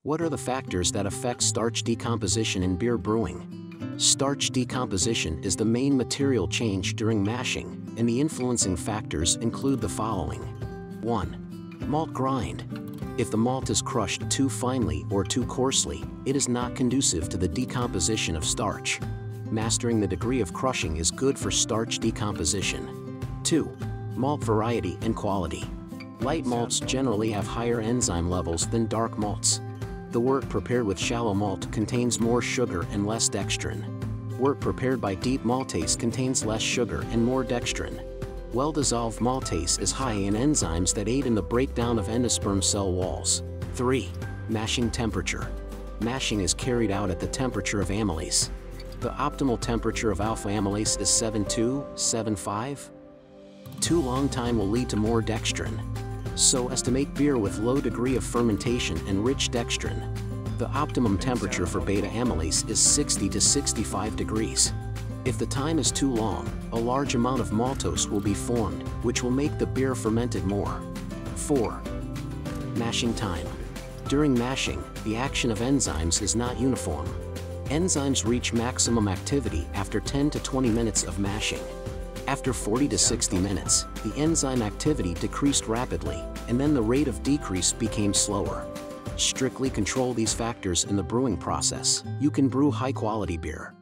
What are the factors that affect starch decomposition in beer brewing? Starch decomposition is the main material change during mashing, and the influencing factors include the following. 1. Malt grind. If the malt is crushed too finely or too coarsely, it is not conducive to the decomposition of starch. Mastering the degree of crushing is good for starch decomposition. 2. Malt variety and quality. Light malts generally have higher enzyme levels than dark malts. The wort prepared with shallow malt contains more sugar and less dextrin. Wort prepared by deep maltase contains less sugar and more dextrin. Well-dissolved maltase is high in enzymes that aid in the breakdown of endosperm cell walls. 3. Mashing temperature. Mashing is carried out at the temperature of amylase. The optimal temperature of alpha amylase is 7.2, 7.5. Too long time will lead to more dextrin. So as to make beer with low degree of fermentation and rich dextrin. The optimum temperature for beta amylase is 60 to 65 degrees. If the time is too long, a large amount of maltose will be formed, which will make the beer fermented more. 4. Mashing time. During mashing, the action of enzymes is not uniform. Enzymes reach maximum activity after 10 to 20 minutes of mashing. After 40 to 60 minutes, the enzyme activity decreased rapidly, and then the rate of decrease became slower. Strictly control these factors in the brewing process. You can brew high-quality beer.